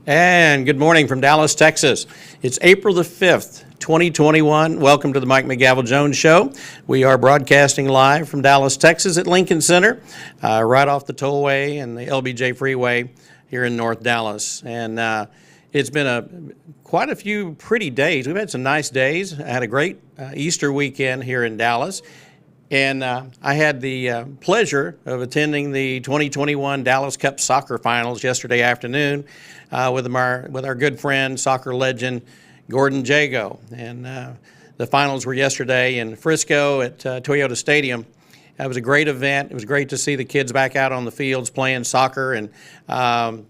And good morning from Dallas, Texas. It's April the 5th, 2021. Welcome to the Mike McGavel Jones Show. We are broadcasting live from Dallas, Texas at Lincoln Center, right off the tollway and the LBJ Freeway here in North Dallas. And it's been quite a few pretty days. We've had some nice days. I had a great Easter weekend here in Dallas. And I had the pleasure of attending the 2021 Dallas Cup soccer finals yesterday afternoon with our good friend, soccer legend, Gordon Jago. And the finals were yesterday in Frisco at Toyota Stadium. It was a great event. It was great to see the kids back out on the fields playing soccer. And I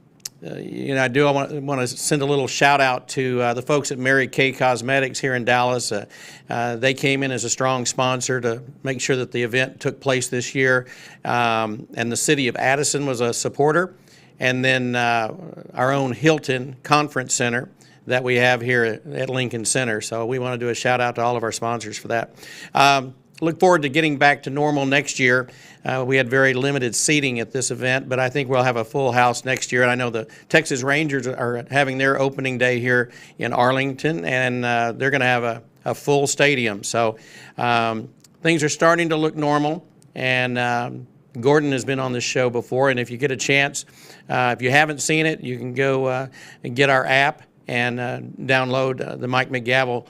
want to send a little shout out to the folks at Mary Kay Cosmetics here in Dallas. They came in as a strong sponsor to make sure that the event took place this year. And the city of Addison was a supporter. And then our own Hilton Conference Center that we have here at Lincoln Center. So we want to do a shout out to all of our sponsors for that. Look forward to getting back to normal next year. We had very limited seating at this event, but I think we'll have a full house next year. And I know the Texas Rangers are having their opening day here in Arlington, and they're going to have a full stadium. So things are starting to look normal, and Gordon has been on this show before, and if you get a chance, if you haven't seen it, you can go and get our app and download the Mike McGavel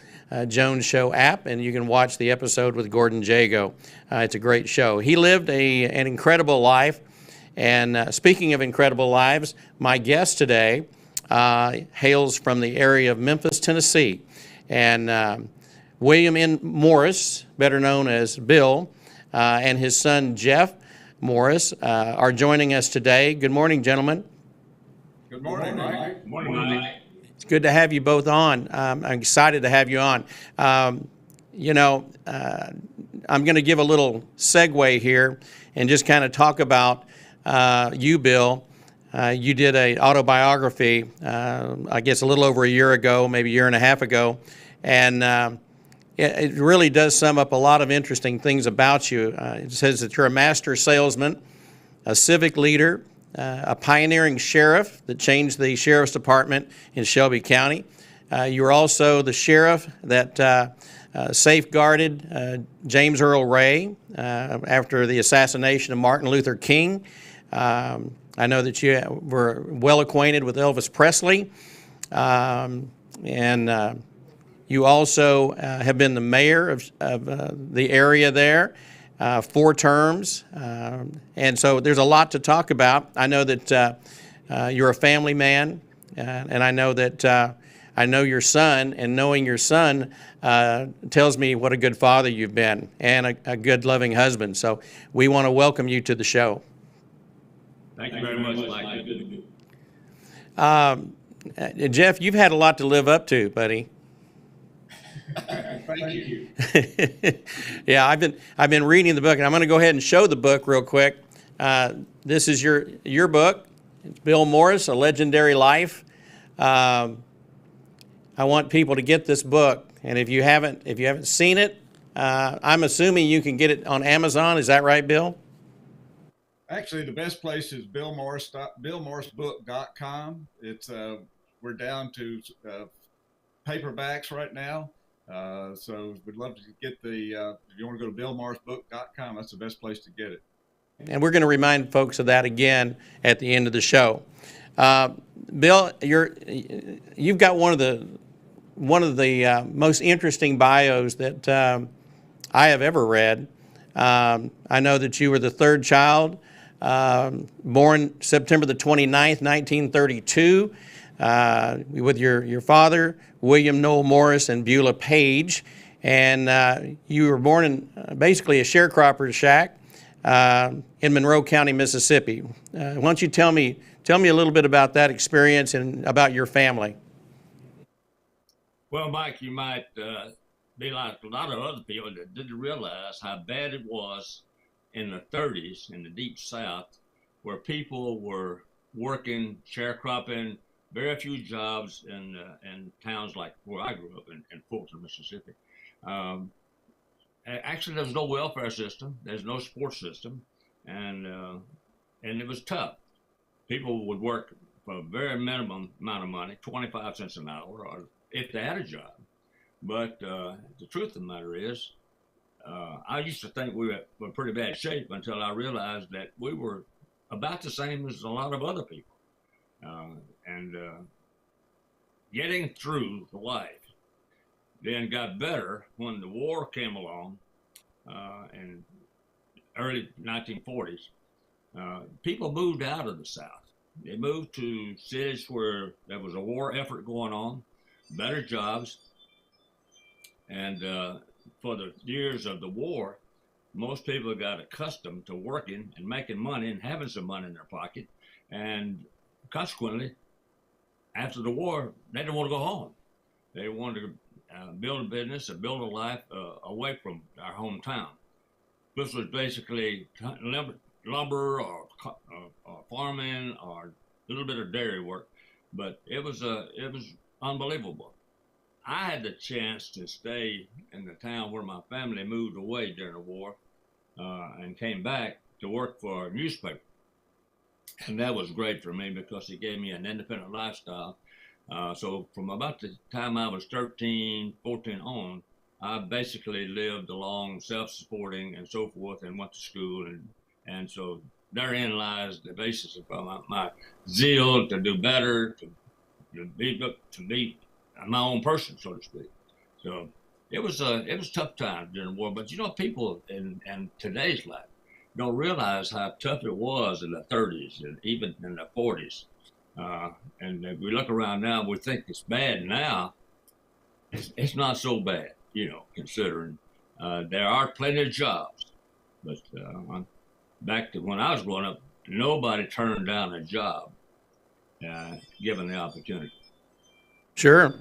Jones Show app, and you can watch the episode with Gordon Jago. It's a great show. He lived an incredible life, and speaking of incredible lives, my guest today hails from the area of Memphis, Tennessee, and William N. Morris, better known as Bill, and his son Jeff Morris are joining us today. Good morning, gentlemen. Good morning, Mike. Good morning, Mike. It's good to have you both on. I'm excited to have you on. I'm going to give a little segue here and just kind of talk about you, Bill. You did an autobiography, I guess a little over a year ago, maybe a year and a half ago, and it really does sum up a lot of interesting things about you. It says that you're a master salesman, a civic leader, a pioneering sheriff that changed the sheriff's department in Shelby County. You were also the sheriff that safeguarded James Earl Ray after the assassination of Martin Luther King. I know that you were well acquainted with Elvis Presley, and you also have been the mayor of the area there. 4 terms, and so there's a lot to talk about. I know that you're a family man, and I know that I know your son, and knowing your son tells me what a good father you've been and a good, loving husband. So we want to welcome you to the show. Thank you very much, Mike. Jeff, you've had a lot to live up to, buddy. Thank you. Yeah, I've been reading the book, and I'm going to go ahead and show the book real quick. This is your book. It's Bill Morris, A Legendary Life. I want people to get this book, and if you haven't seen it, I'm assuming you can get it on Amazon. Is that right, Bill? Actually, the best place is billmorrisbook.com. It's we're down to paperbacks right now. So we'd love to get if you want to go to billmorrisbook.com, that's the best place to get it. And we're going to remind folks of that again at the end of the show. Bill, you've got one of the most interesting bios that I have ever read. I know that you were the 3rd child, born September the 29th, 1932. With your father, William Noel Morris and Beulah Page, and you were born in basically a sharecropper's shack in Monroe County, Mississippi. Why don't you tell me a little bit about that experience and about your family? Well, Mike, you might be like a lot of other people that didn't realize how bad it was in the 30s in the Deep South, where people were working, sharecropping, very few jobs in towns like where I grew up in Fulton, Mississippi. Actually, there's no welfare system. There's no sports system, and it was tough. People would work for a very minimum amount of money, 25 cents an hour, or if they had a job. But the truth of the matter is, I used to think we were in pretty bad shape until I realized that we were about the same as a lot of other people. And getting through life then got better when the war came along in early 1940s. People moved out of the South. They moved to cities where there was a war effort going on, better jobs, and for the years of the war, most people got accustomed to working and making money and having some money in their pocket. And consequently, after the war, they didn't want to go home. They wanted to build a business and build a life away from our hometown. This was basically lumber or farming or a little bit of dairy work, but it was unbelievable. I had the chance to stay in the town where my family moved away during the war and came back to work for a newspaper. And that was great for me because it gave me an independent lifestyle. So from about the time I was 13, 14 on, I basically lived along self-supporting and so forth and went to school. And so therein lies the basis of my zeal to do better, to be my own person, so to speak. So it was tough times during the war, but people in today's life don't realize how tough it was in the 30s and even in the 40s. And if we look around now, we think it's bad now. It's not so bad, considering there are plenty of jobs. But back to when I was growing up, nobody turned down a job given the opportunity. Sure.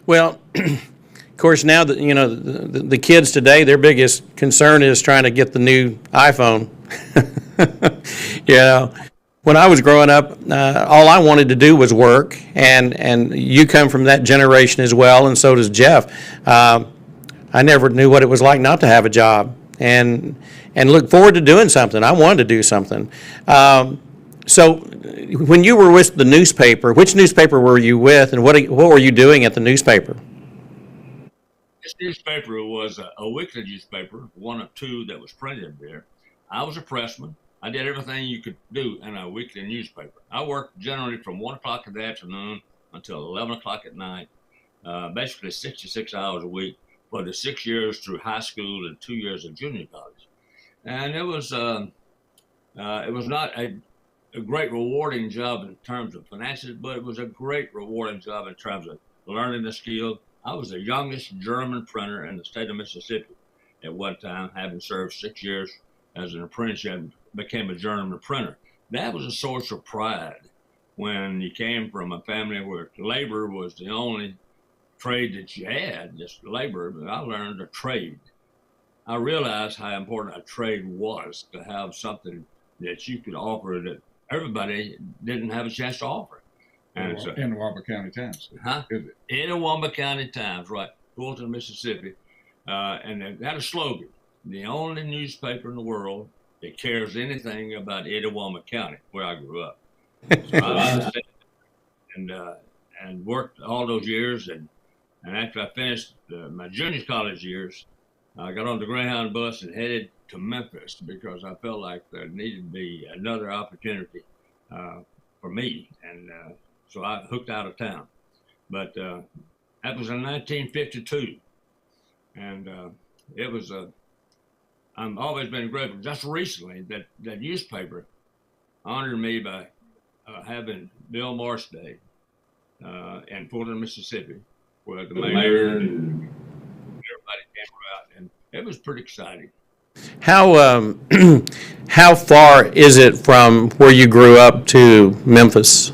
Well, of course, now that the kids today, their biggest concern is trying to get the new iPhone. When I was growing up, all I wanted to do was work, and you come from that generation as well, and so does Jeff. I never knew what it was like not to have a job, and look forward to doing something. I wanted to do something. So when you were with the newspaper, which newspaper were you with, and what were you doing at the newspaper? This newspaper was a weekly newspaper, one of two that was printed there. I was a pressman. I did everything you could do in a weekly newspaper. I worked generally from 1 o'clock in the afternoon until 11 o'clock at night, basically 66 hours a week for the 6 years through high school and 2 years of junior college. And it was not a great rewarding job in terms of finances, but it was a great rewarding job in terms of learning the skill. I was the youngest German printer in the state of Mississippi at one time, having served 6 years as an apprentice and became a German printer. That was a source of pride when you came from a family where labor was the only trade that you had, just labor. But I learned a trade. I realized how important a trade was, to have something that you could offer that everybody didn't have a chance to offer. And so, in the Wamba County Times. Huh? Is it? In the Wamba County Times, right. Fulton, Mississippi. And they had a slogan: the only newspaper in the world that cares anything about Itawamba County, where I grew up. So I and worked all those years. And after I finished my junior college years, I got on the Greyhound bus and headed to Memphis because I felt like there needed to be another opportunity for me. And so I hooked out of town. But that was in 1952. And it was I've always been grateful. Just recently, that newspaper honored me by having Bill Morris Day in Fulton, Mississippi, where the mayor and everybody came out, and it was pretty exciting. How far is it from where you grew up to Memphis?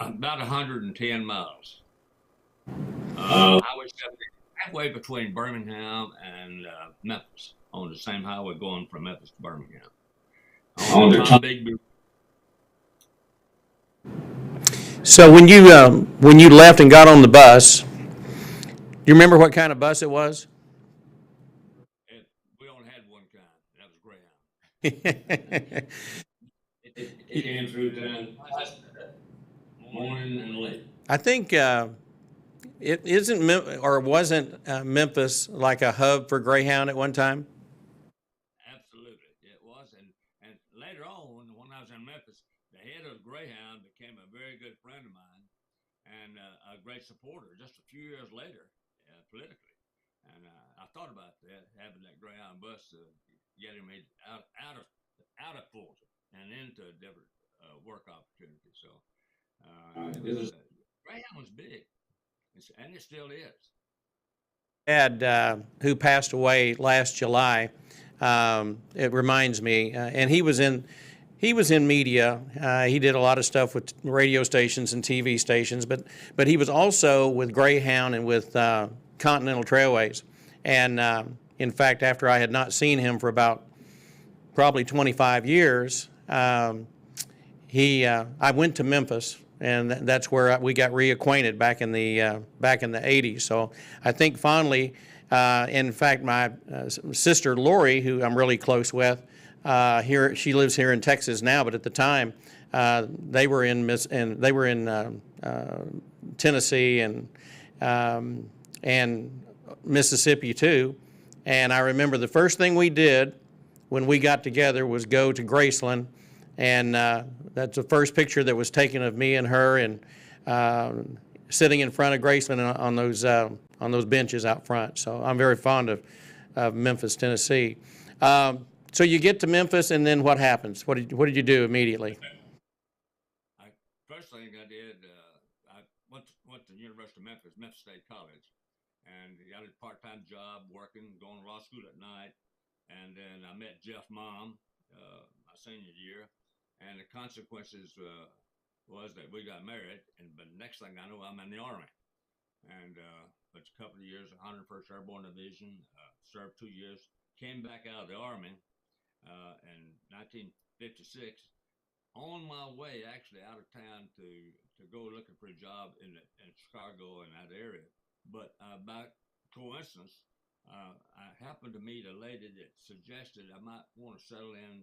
About 110 miles. Highway 70, halfway between Birmingham and Memphis, on the same highway going from Memphis to Birmingham. So when you left and got on the bus, you remember what kind of bus it was? We only had one kind. That was Greyhound. It came through town morning and late. I think it isn't or wasn't Memphis like a hub for Greyhound at one time? Absolutely, it was. And later on, when I was in Memphis, the head of Greyhound became a very good friend of mine and a great supporter. Just a few years later, politically, and I thought about that, having that Greyhound bus to get him out of Fulton and into different work opportunities. So Greyhound was big, and it still is. Dad, who passed away last July, it reminds me, and he was in media. He did a lot of stuff with radio stations and TV stations, but he was also with Greyhound and with Continental Trailways. And in fact, after I had not seen him for about probably 25 years, I went to Memphis, and that's where we got reacquainted back in the 80s. So I think fondly. In fact, my sister Lori, who I'm really close with, she lives here in Texas now, but at the time they were in Tennessee and Mississippi too. And I remember the first thing we did when we got together was go to Graceland, and that's the first picture that was taken of me and her, and sitting in front of Graceland on those benches out front. So I'm very fond of Memphis, Tennessee. So you get to Memphis, and then what happens? What did you do immediately? First thing I did, I went to the University of Memphis State College, and got a part-time job working, going to law school at night. And then I met Jeff's mom my senior year, and the consequences was that we got married. But next thing I know, I'm in the Army, and it's a couple of years, 101st Airborne Division, served 2 years, came back out of the Army in 1956. On my way, actually out of town to go looking for a job in Chicago and that area, but by coincidence, I happened to meet a lady that suggested I might want to settle in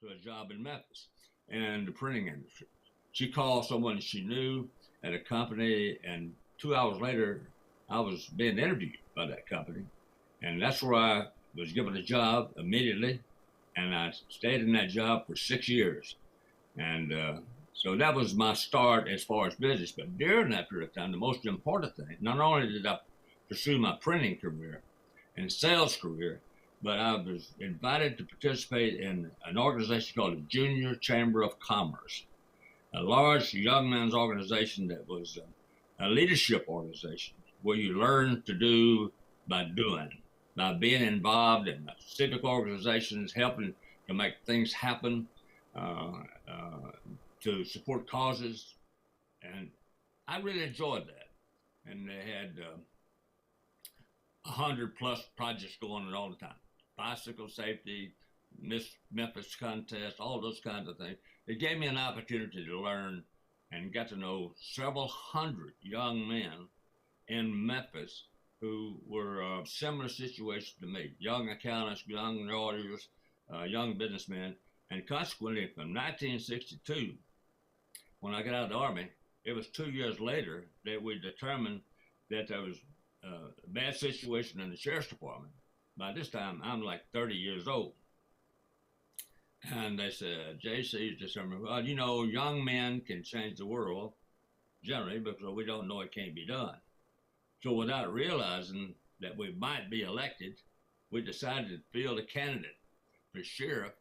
to a job in Memphis and the printing industry. She called someone she knew at a company, and 2 hours later, I was being interviewed by that company, and that's where I was given a job immediately, and I stayed in that job for 6 years. And so that was my start as far as business. But during that period of time, the most important thing, not only did I pursue my printing career and sales career, but I was invited to participate in an organization called the Junior Chamber of Commerce, a large young men's organization that was a leadership organization where you learn to do by doing, by being involved in civic organizations, helping to make things happen, to support causes. And I really enjoyed that. And they had 100 plus projects going on all the time. Bicycle safety, Miss Memphis contest, all those kinds of things. It gave me an opportunity to learn and got to know several hundred young men in Memphis who were similar situations to me, young accountants, young lawyers, young businessmen. And consequently, from 1962, when I got out of the Army, it was 2 years later that we determined that there was a bad situation in the Sheriff's Department. By this time, I'm like 30 years old. And they said, JC's determined, well, you know, young men can change the world generally because we don't know it can't be done. So without realizing that we might be elected, we decided to field a candidate for sheriff,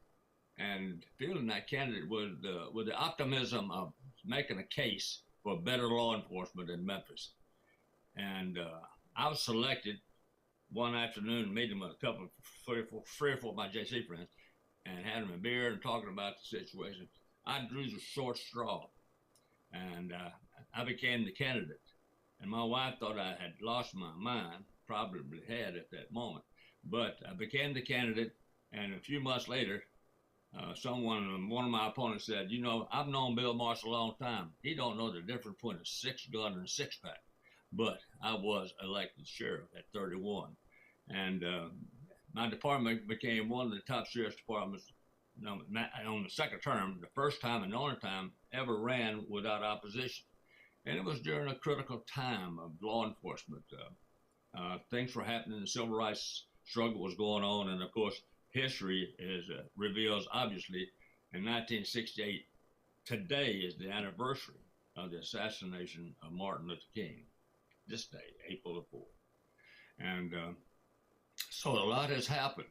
and fielding that candidate with the optimism of making a case for better law enforcement in Memphis. And I was selected one afternoon, meeting with a couple of three or four of my JC friends, and having a beer and talking about the situation. I drew the short straw, and I became the candidate. And my wife thought I had lost my mind, probably had at that moment. But I became the candidate, and a few months later, one of my opponents said, you know, I've known Bill Morris a long time. He don't know the difference between a 6-gun and a 6-pack. But I was elected sheriff at 31. And my department became one of the top sheriff's departments no, on the second term, the first time and the only time ever ran without opposition. And it was during a critical time of law enforcement. Things were happening, the civil rights struggle was going on, and of course, history reveals, obviously, in 1968, today is the anniversary of the assassination of Martin Luther King, this day, April the 4th. And so a lot has happened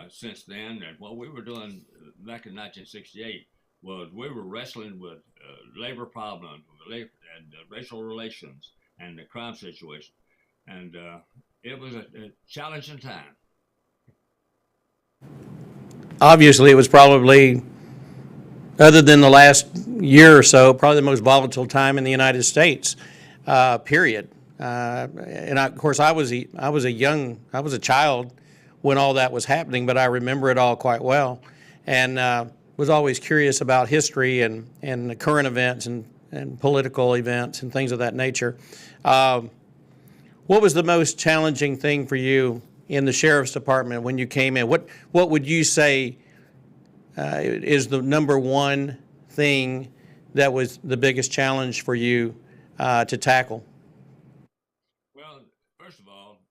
since then. And what we were doing back in 1968 was we were wrestling with labor problems and racial relations and the crime situation. And it was a challenging time. Obviously, it was probably, other than the last year or so, probably the most volatile time in the United States, period. And of course, I was a child when all that was happening, but I remember it all quite well, and was always curious about history and the current events and political events and things of that nature. What was the most challenging thing for you in the sheriff's department when you came in? What would you say is the number one thing that was the biggest challenge for you to tackle? Well, first of all,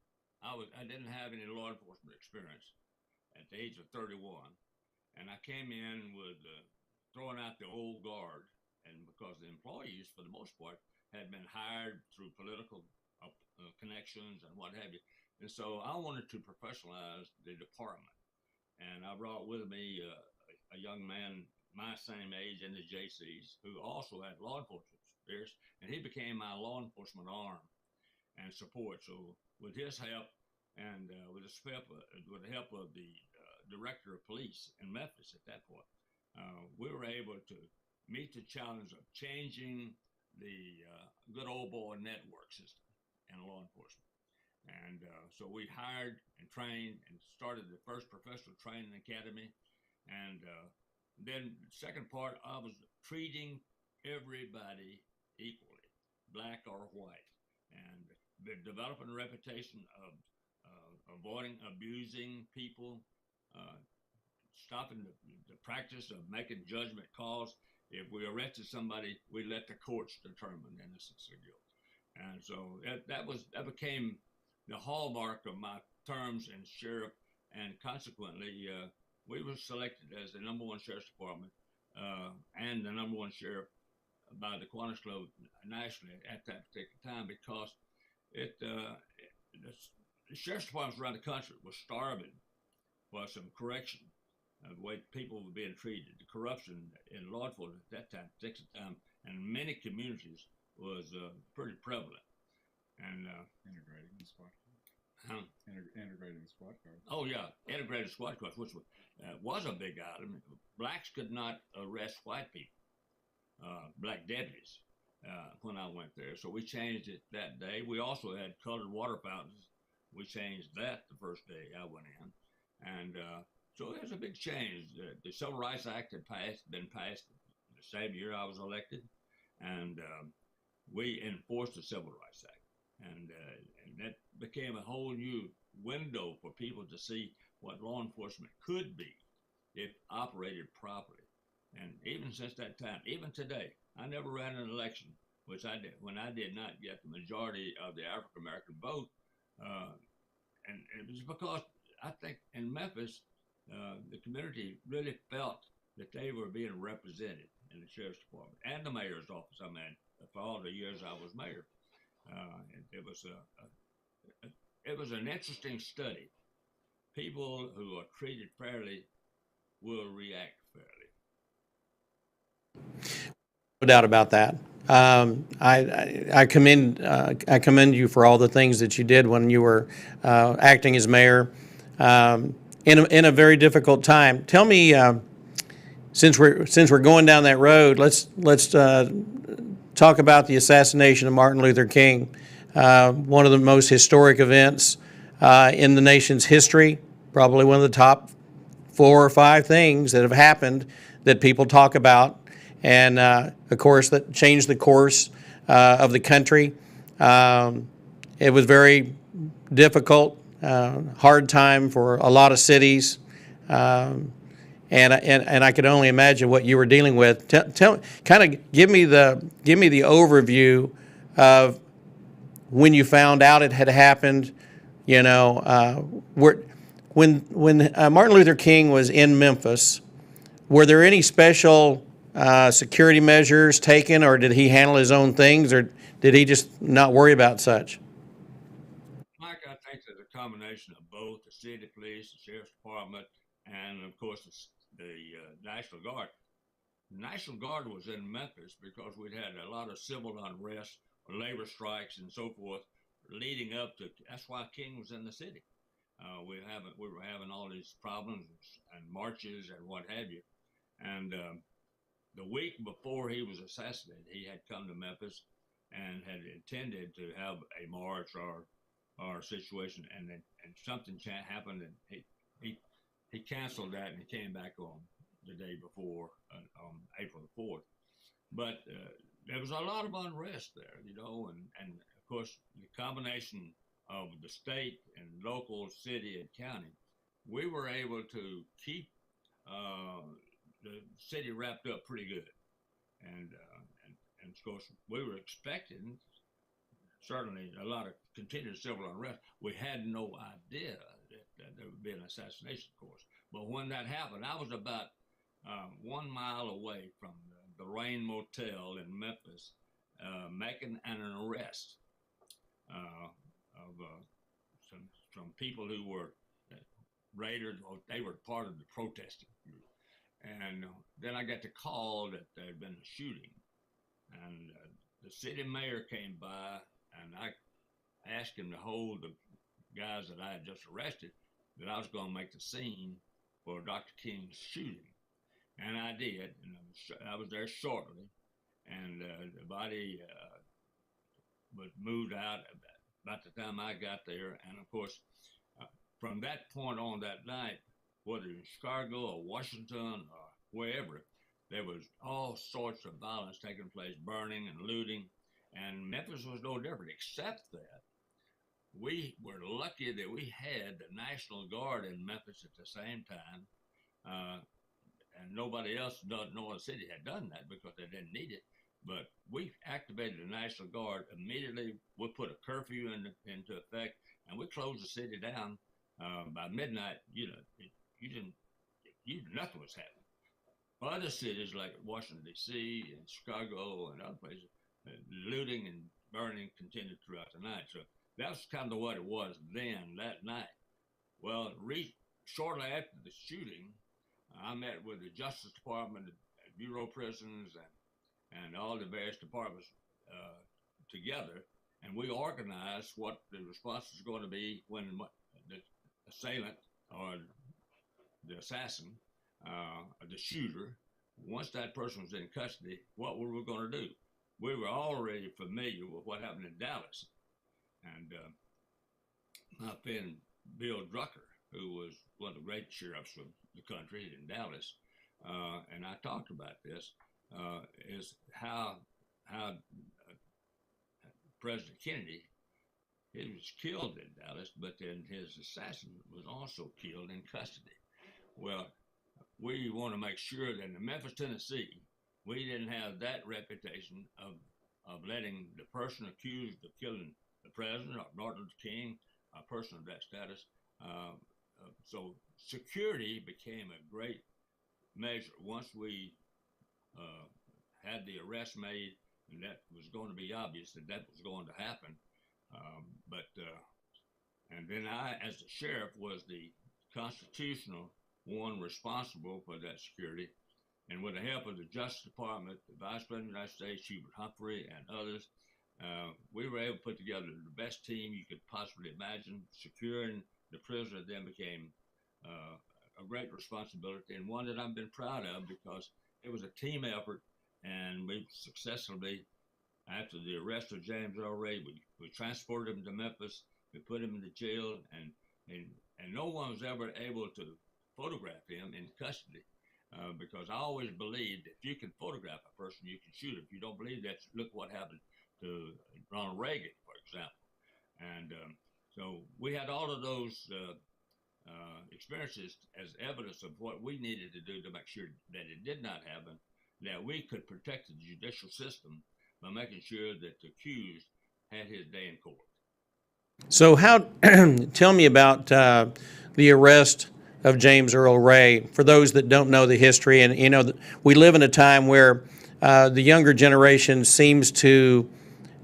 I didn't have any law enforcement experience at the age of 31, and I came in with throwing out the old guard, and because the employees, for the most part, had been hired through political connections and what have you. And so I wanted to professionalize the department. And I brought with me a young man my same age in the JCs who also had law enforcement experience, and he became my law enforcement arm and support. So with his help and with the help of the director of police in Memphis at that point, we were able to meet the challenge of changing the good old boy network system in law enforcement. And so we hired and trained and started the first professional training academy. And then the second part, I was treating everybody equally, black or white, and developing a reputation of avoiding abusing people, stopping the practice of making judgment calls. If we arrested somebody, we let the courts determine innocence or guilt. And so that became the hallmark of my terms in sheriff, and consequently, we were selected as the #1 sheriff's department and the #1 sheriff by the Kiwanis Club nationally at that particular time, because the sheriff's departments around the country were starving for some correction of the way people were being treated. The corruption in law enforcement at that time, and many communities was pretty prevalent. And Integrating the squad cars. Integrating the squad cars. Oh yeah, integrated squad cars, which was a big item. Blacks could not arrest white people, black deputies, when I went there. So we changed it that day. We also had colored water fountains. We changed that the first day I went in, and so there's a big change. The Civil Rights Act had been passed the same year I was elected, and we enforced the Civil Rights Act. And that became a whole new window for people to see what law enforcement could be if operated properly. And even since that time, even today, I never ran an election, which I did when I did not get the majority of the African American vote. And it was because I think in Memphis, the community really felt that they were being represented in the sheriff's department and the mayor's office. I mean, for all the years I was mayor. It was an interesting study. People who are treated fairly will react fairly. No doubt about that. I commend you for all the things that you did when you were acting as mayor in a very difficult time. Tell me, since we're going down that road, let's talk about the assassination of Martin Luther King, one of the most historic events in the nation's history, probably one of the top 4 or 5 things that have happened that people talk about, and of course that changed the course of the country. It was very difficult, hard time for a lot of cities, and I can only imagine what you were dealing with. Kind of give me the overview of when you found out it had happened. You know, when Martin Luther King was in Memphis, were there any special security measures taken, or did he handle his own things, or did he just not worry about such? Mike, I think there's a combination of both the city police, the sheriff's department, and of course the National Guard. The National Guard was in Memphis because we'd had a lot of civil unrest, labor strikes, and so forth leading up to. That's why King was in the city. We were having all these problems and marches and what have you. And the week before he was assassinated, he had come to Memphis and had intended to have a march or situation, and something happened, and he canceled that, and he came back on the day before, on April the 4th. But there was a lot of unrest there, you know, and of course the combination of the state and local, city, and county, we were able to keep the city wrapped up pretty good, and of course we were expecting certainly a lot of continued civil unrest. We had no idea that there would be an assassination, of course. But when that happened, I was about 1 mile away from the Rain Motel in Memphis, making an arrest of some people who were raided, or they were part of the protesting group. And then I got the call that there had been a shooting, and the city mayor came by, and I asked him to hold the guys that I had just arrested, that I was going to make the scene for Dr. King's shooting. And I did, and I was there shortly, and the body was moved out about the time I got there. And of course, from that point on that night, whether in Chicago or Washington or wherever, there was all sorts of violence taking place, burning and looting. And Memphis was no different, except that we were lucky that we had the National Guard in Memphis at the same time. And nobody else in Northern City had done that because they didn't need it. But we activated the National Guard immediately. We put a curfew into effect, and we closed the city down by midnight. Nothing was happening. Other cities like Washington, D.C. and Chicago and other places, looting and burning continued throughout the night. So that was kind of what it was then, that night. Well, shortly after the shooting, I met with the Justice Department, the Bureau of Prisons, and all the various departments together, and we organized what the response was going to be when the assailant or the assassin, the shooter, once that person was in custody, what were we going to do? We were already familiar with what happened in Dallas, and my friend Bill Drucker, who was one of the great sheriffs of the country in Dallas, and I talked about this, is how President Kennedy, he was killed in Dallas, but then his assassin was also killed in custody. Well, we want to make sure that in Memphis, Tennessee, we didn't have that reputation of letting the person accused of killing the president or Martin Luther King, a person of that status. So security became a great measure once we had the arrest made, and that was going to be obvious that was going to happen. And then I, as the sheriff, was the constitutional one responsible for that security. And with the help of the Justice Department, the Vice President of the United States, Hubert Humphrey, and others, we were able to put together the best team you could possibly imagine. Securing the prisoner then became a great responsibility, and one that I've been proud of because it was a team effort, and we successfully, after the arrest of James Earl Ray, we transported him to Memphis, we put him in the jail, and no one was ever able to photograph him in custody. Because I always believed if you can photograph a person, you can shoot him. If you don't believe that, look what happened to Ronald Reagan, for example. And so we had all of those experiences as evidence of what we needed to do to make sure that it did not happen, that we could protect the judicial system by making sure that the accused had his day in court. So tell me about the arrest of James Earl Ray, for those that don't know the history. And, you know, we live in a time where the younger generation seems to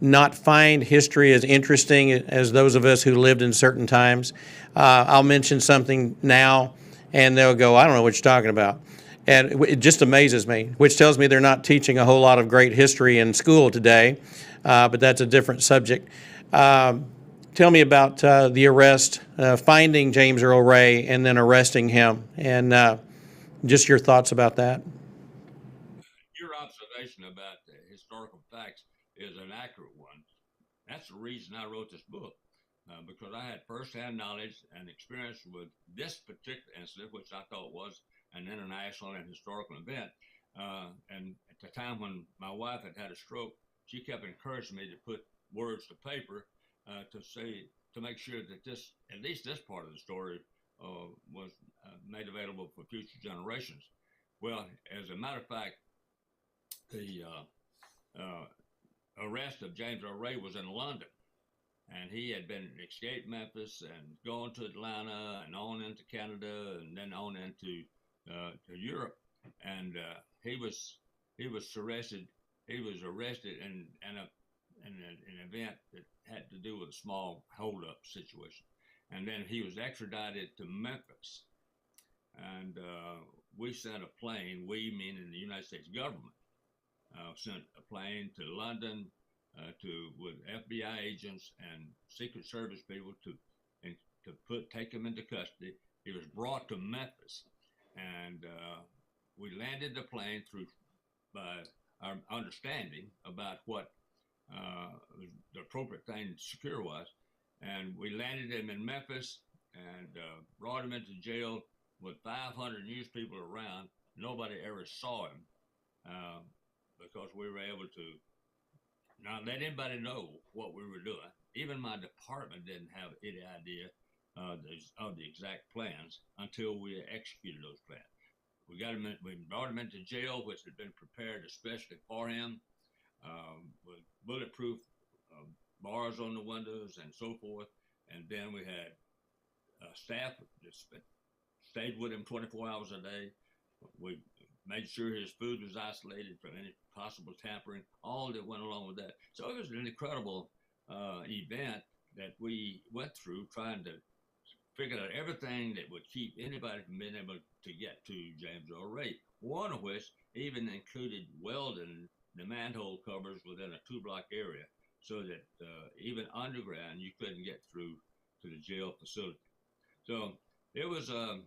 not find history as interesting as those of us who lived in certain times. I'll mention something now, and they'll go, I don't know what you're talking about. And it just amazes me, which tells me they're not teaching a whole lot of great history in school today, but that's a different subject. Tell me about the arrest, finding James Earl Ray and then arresting him, and just your thoughts about that. Your observation about the historical facts is an accurate one. That's the reason I wrote this book, because I had firsthand knowledge and experience with this particular incident, which I thought was an international and historical event. And at the time when my wife had a stroke, she kept encouraging me to put words to paper to make sure that this, at least this part of the story, was made available for future generations. Well, as a matter of fact, the arrest of James Earl Ray was in London, and he had been escaped Memphis and gone to Atlanta and on into Canada and then on into to Europe, and he was arrested. He was arrested in an event that had to do with a small holdup situation, and then he was extradited to Memphis, and we sent a plane. We, meaning the United States government, sent a plane to London with FBI agents and Secret Service people to take him into custody. He was brought to Memphis, and we landed the plane by our understanding about what the appropriate thing to secure was, and we landed him in Memphis and brought him into jail with 500 news people around. Nobody ever saw him because we were able to not let anybody know what we were doing. Even my department didn't have any idea of the exact plans until we executed those plans. We brought him into jail, which had been prepared especially for him, with bulletproof bars on the windows and so forth. And then we had staff that stayed with him 24 hours a day. We made sure his food was isolated from any possible tampering, all that went along with that. So it was an incredible event that we went through, trying to figure out everything that would keep anybody from being able to get to James Earl Ray, one of which even included welding the manhole covers within a 2-block area so that even underground you couldn't get through to the jail facility. So it was the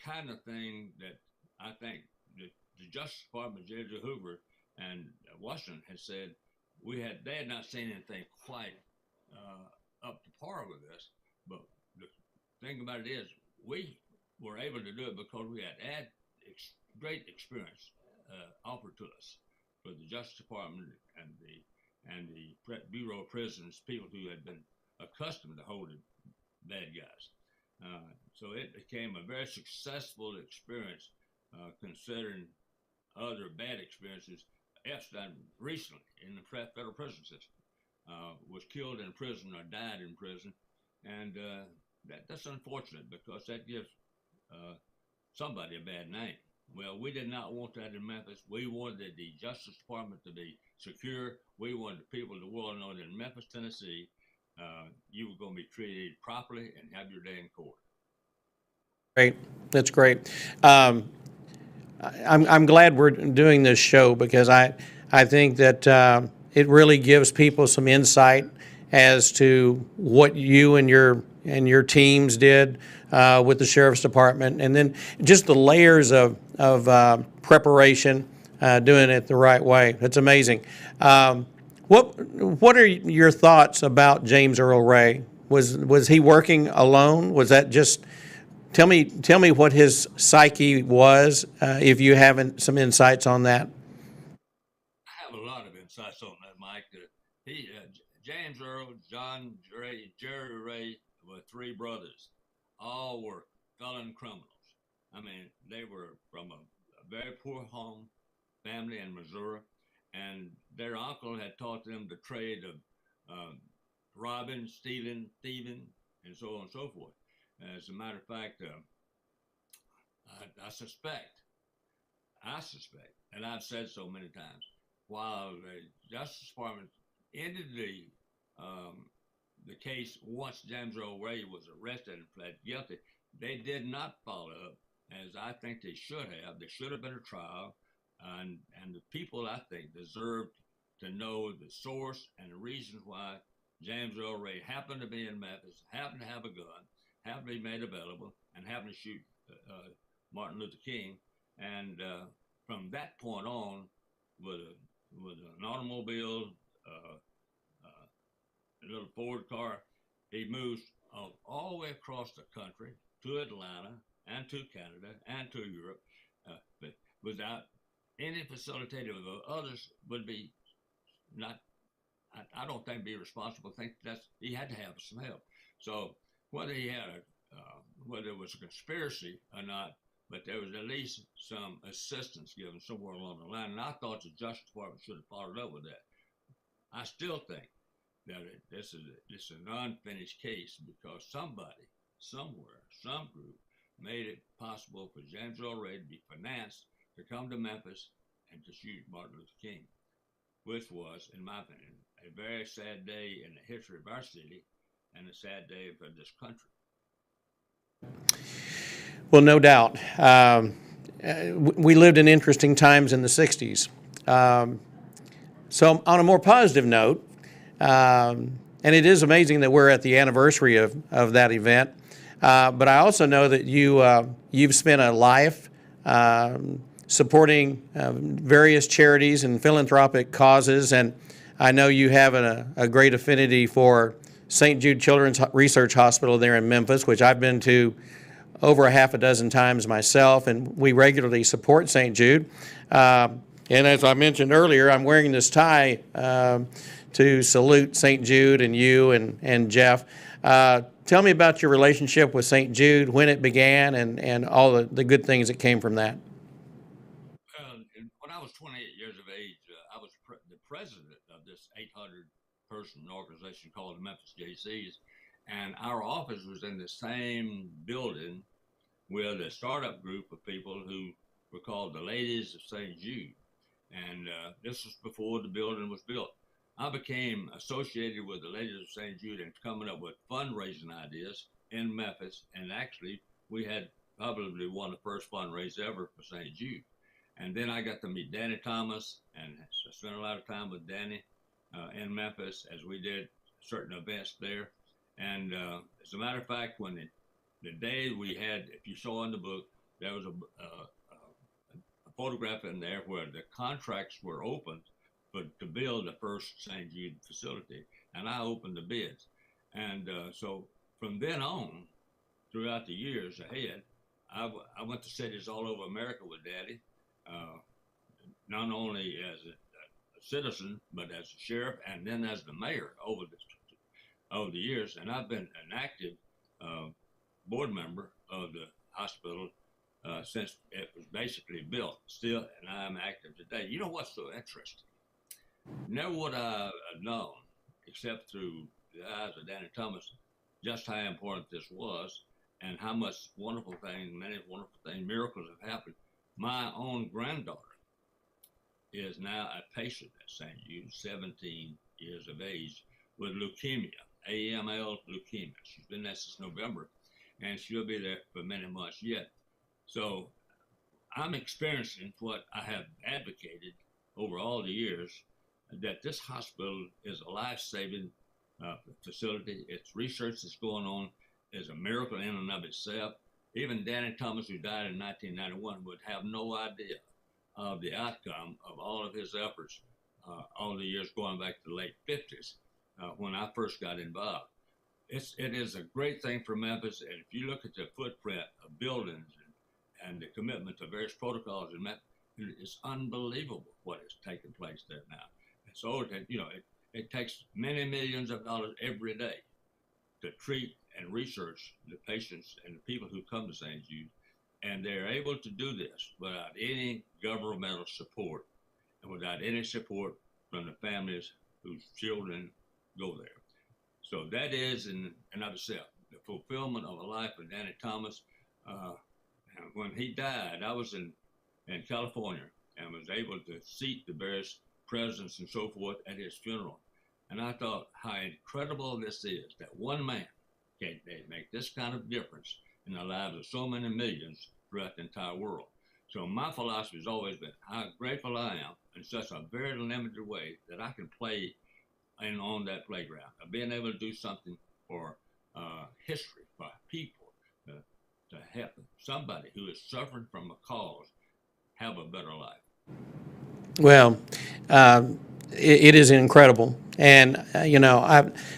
kind of thing that I think the Justice Department, J. Edgar Hoover and Washington had said they had not seen anything quite up to par with this. But the thing about it is, we were able to do it because we had great experience offered to us for the Justice Department and the Bureau of Prisons, people who had been accustomed to holding bad guys. So it became a very successful experience, considering other bad experiences. Epstein recently in the federal prison system was killed in prison or died in prison. And that's unfortunate because that gives somebody a bad name. Well, we did not want that in Memphis. We wanted the Justice Department to be secure. We wanted the people of the world to know that in Memphis, Tennessee, you were going to be treated properly and have your day in court. Great. That's great. I'm glad we're doing this show because I think that it really gives people some insight as to what you and your teams did with the Sheriff's Department, and then just the layers of preparation, doing it the right way. That's amazing. What are your thoughts about James Earl Ray? Was he working alone? Was that just tell me what his psyche was, if you have some insights on that. I have a lot of insights on that, Mike. James Earl, John Ray, Jerry Ray were 3 brothers. all were felon criminals. I mean, they were from a very poor home family in Missouri, and their uncle had taught them the trade of robbing, stealing, thieving, and so on and so forth. As a matter of fact, I suspect, and I've said so many times, while the Justice Department ended the case once James Earl Ray was arrested and pled guilty, they did not follow up as I think they should have. There should have been a trial, and the people, I think, deserved to know the source and the reasons why James Earl Ray happened to be in Memphis, happened to have a gun, happened to be made available, and happened to shoot Martin Luther King. And from that point on, with an automobile, a little Ford car, he moves all the way across the country to Atlanta and to Canada and to Europe, but without any facilitator. The others would be not. I don't think be responsible. I think he had to have some help. So whether he had whether it was a conspiracy or not, but there was at least some assistance given somewhere along the line. And I thought the Justice Department should have followed up with that. I still think that this is an unfinished case because somebody, somewhere, some group made it possible for James Earl Ray to be financed to come to Memphis and to shoot Martin Luther King, which was, in my opinion, a very sad day in the history of our city and a sad day for this country. Well, no doubt. We lived in interesting times in the 60s. So on a more positive note, and it is amazing that we're at the anniversary of that event, but I also know that you've spent a life supporting various charities and philanthropic causes, and I know you have a great affinity for St. Jude Children's Research Hospital there in Memphis, which I've been to over a half a dozen times myself, and we regularly support St. Jude. And as I mentioned earlier, I'm wearing this tie to salute St. Jude and you and Jeff. Tell me about your relationship with St. Jude, when it began, and all the good things that came from that. When I was 28 years of age, I was the president of this 800-person organization called the Memphis JCs, and our office was in the same building with a startup group of people who were called the Ladies of St. Jude. And this was before the building was built. I became associated with the Ladies of St. Jude and coming up with fundraising ideas in Memphis. And actually, we had probably one of the first fundraisers ever for St. Jude. And then I got to meet Danny Thomas, and I spent a lot of time with Danny in Memphis as we did certain events there. And as a matter of fact, when the day we had, if you saw in the book, there was a photograph in there where the contracts were opened to build the first St. Jude facility, and I opened the bids. And so from then on, throughout the years ahead, I went to cities all over America with Daddy, not only as a citizen, but as a sheriff, and then as the mayor over the years. And I've been an active board member of the hospital since it was basically built still, and I'm active today. You know what's so interesting? Never would I have known, except through the eyes of Danny Thomas, just how important this was and how much many wonderful things, miracles have happened. My own granddaughter is now a patient at St. Jude, 17 years of age, with leukemia, AML leukemia. She's been there since November, and she'll be there for many months yet. So I'm experiencing what I have advocated over all the years, that this hospital is a life-saving facility. Its research that's going on is a miracle in and of itself. Even Danny Thomas, who died in 1991, would have no idea of the outcome of all of his efforts all the years going back to the late 50s when I first got involved. It is a great thing for Memphis, and if you look at the footprint of buildings and the commitment to various protocols in Memphis, it's unbelievable what is taking place there now. So, it takes many millions of dollars every day to treat and research the patients and the people who come to St. Jude. And they're able to do this without any governmental support and without any support from the families whose children go there. So that is, in and of itself, the fulfillment of a life of Danny Thomas. And when he died, I was in California and was able to seat the various presidents and so forth at his funeral. And I thought how incredible this is, that one man can make this kind of difference in the lives of so many millions throughout the entire world. So my philosophy has always been how grateful I am in such a very limited way that I can play in on that playground, of being able to do something for history, for people, to help somebody who is suffering from a cause have a better life. Well, it is incredible. And, you know,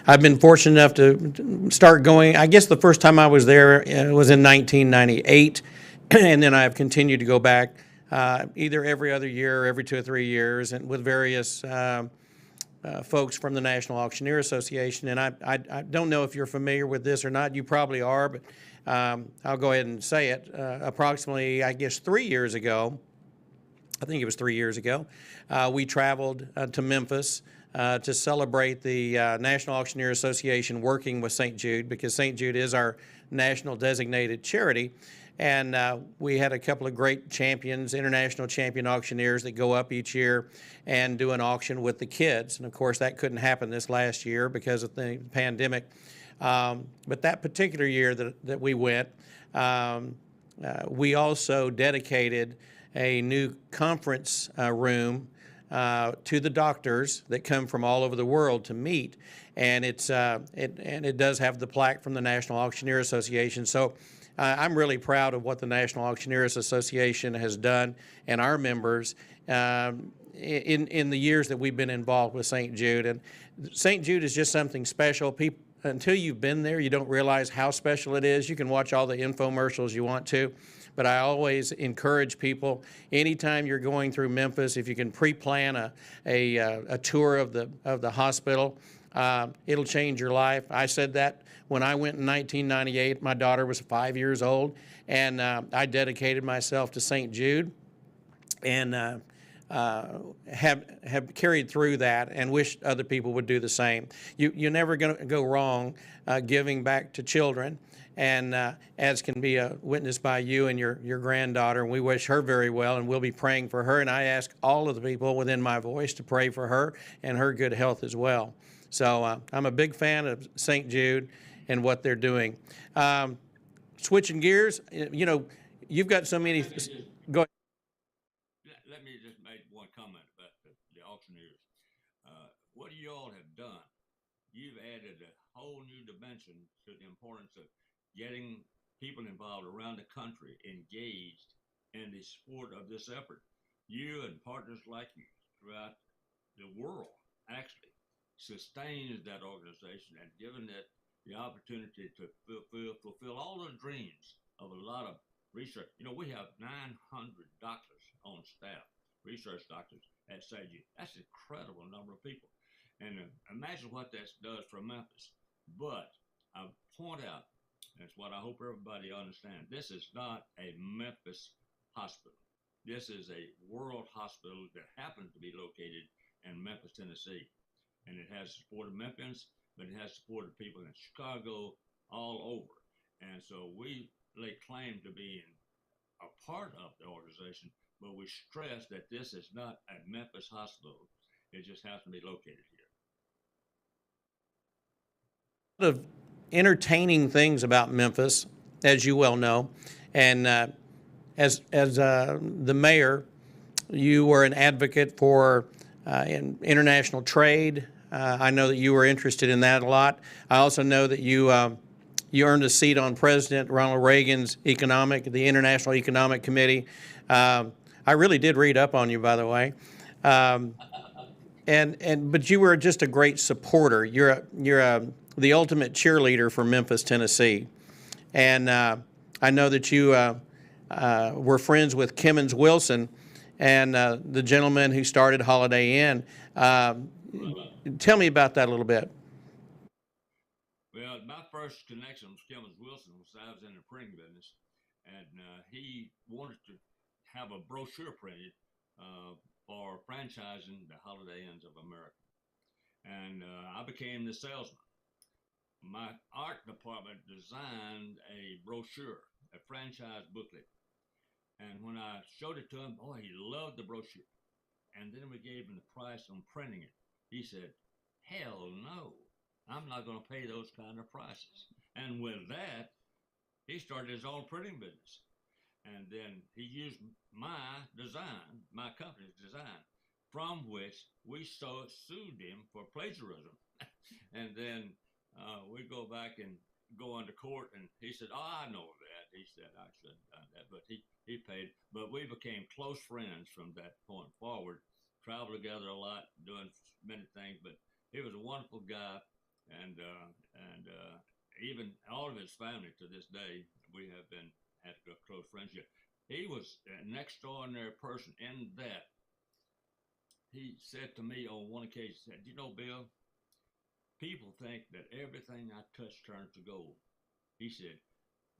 I've been fortunate enough to start going. I guess the first time I was there was in 1998. And then I've continued to go back either every other year or every 2 or 3 years, and with various folks from the National Auctioneer Association. And I don't know if you're familiar with this or not. You probably are, but I'll go ahead and say it. Approximately, I guess, 3 years ago, I think it was 3 years ago, we traveled to Memphis to celebrate the National Auctioneer Association working with St. Jude, because St. Jude is our national designated charity. And we had a couple of great champions, international champion auctioneers that go up each year and do an auction with the kids. And of course, that couldn't happen this last year because of the pandemic. But that particular year that we went, we also dedicated a new conference room to the doctors that come from all over the world to meet. And it does have the plaque from the National Auctioneer Association. So I'm really proud of what the National Auctioneers Association has done and our members in the years that we've been involved with St. Jude. And St. Jude is just something special. People, until you've been there, you don't realize how special it is. You can watch all the infomercials you want to, but I always encourage people, anytime you're going through Memphis, if you can pre-plan a tour of the hospital, it'll change your life. I said that when I went in 1998. My daughter was 5 years old, and I dedicated myself to St. Jude, and have carried through that, and wish other people would do the same. You're never going to go wrong giving back to children, and as can be witnessed by you and your granddaughter, and we wish her very well, and we'll be praying for her. And I ask all of the people within my voice to pray for her and her good health as well. So I'm a big fan of St. Jude and what they're doing. Switching gears, you know, you've got so many. Go ahead. Let me just make one comment about the auctioneers. What you all have done, you've added a whole new dimension to the importance of getting people involved around the country engaged in the support of this effort. You and partners like you throughout the world actually sustains that organization and given it the opportunity to fulfill all the dreams of a lot of research. You know, we have 900 doctors on staff, research doctors at St. Jude. That's an incredible number of people. And imagine what that does for Memphis. But I point out, that's what I hope everybody understands, this is not a Memphis hospital. This is a world hospital that happens to be located in Memphis, Tennessee. And it has support of Memphis, but it has support of people in Chicago, all over. And so we lay claim to being a part of the organization, but we stress that this is not a Memphis hospital. It just happens to be located here. A lot of entertaining things about Memphis, as you well know. And as the mayor, you were an advocate for international trade. I know that you were interested in that a lot. I also know that you earned a seat on President Ronald Reagan's the International Economic Committee. I really did read up on you, by the way. But you were just a great supporter. You're the ultimate cheerleader for Memphis, Tennessee. And I know that you were friends with Kimmons Wilson and the gentleman who started Holiday Inn. Tell me about that a little bit. Well, my first connection with Kemmons Wilson was I was in the printing business, and he wanted to have a brochure printed for franchising the Holiday Inns of America. And I became the salesman. My art department designed a brochure, a franchise booklet. And when I showed it to him, oh, he loved the brochure. And then we gave him the price on printing it. He said, hell no, I'm not going to pay those kind of prices. And with that, he started his own printing business. And then he used my design, my company's design, from which we sued him for plagiarism. And then we go back and go into court, and he said, oh, I know that. He said, I should have done that, but he paid. But we became close friends from that point forward, traveled together a lot, doing many things, but he was a wonderful guy, and even all of his family to this day, we have been had a close friendship. He was an extraordinary person in that he said to me on one occasion, he said, you know, Bill, people think that everything I touch turns to gold. He said,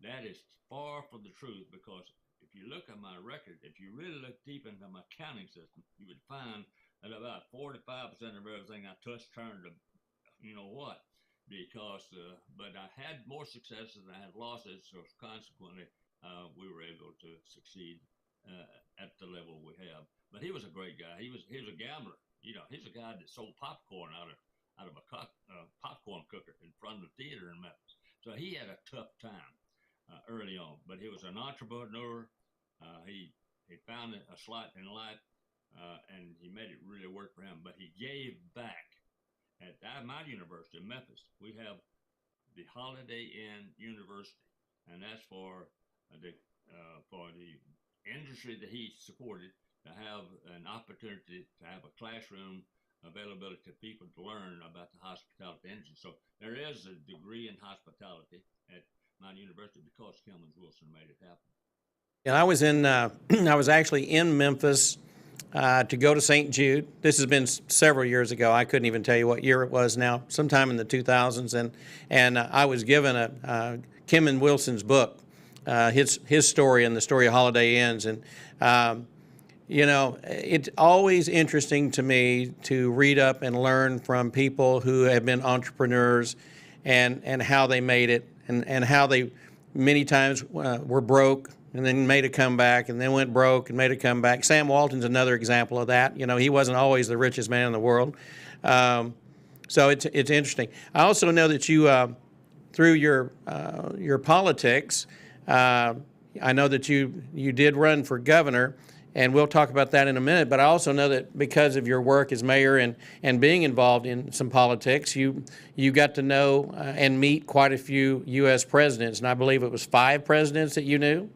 that is far from the truth, because if you look at my record, if you really look deep into my accounting system, you would find that about 45% of everything I touched turned to, you know what, because, but I had more successes than I had losses, so consequently, we were able to succeed at the level we have. But he was a great guy. He was a gambler. You know, he's a guy that sold popcorn out of a popcorn cooker in front of the theater in Memphis. So he had a tough time early on, but he was an entrepreneur. He found a slot in life, and he made it really work for him. But he gave back. At my university in Memphis, we have the Holiday Inn University, and that's for the industry that he supported, to have an opportunity to have a classroom availability to people to learn about the hospitality industry. So there is a degree in hospitality at my university because Kemmons Wilson made it happen. And I was I was actually in Memphis to go to St. Jude. This has been several years ago. I couldn't even tell you what year it was now, sometime in the 2000s. And I was given a Kemmons Wilson's book, his story and the story of Holiday Inns. And, you know, it's always interesting to me to read up and learn from people who have been entrepreneurs and how they made it and how they many times were broke and then made a comeback and then went broke and made a comeback. Sam Walton's another example of that. You know, he wasn't always the richest man in the world. So it's interesting. I also know that you, through your politics, I know that you did run for governor, and we'll talk about that in a minute. But I also know that because of your work as mayor and being involved in some politics, you got to know and meet quite a few U.S. presidents, and I believe it was 5 presidents that you knew.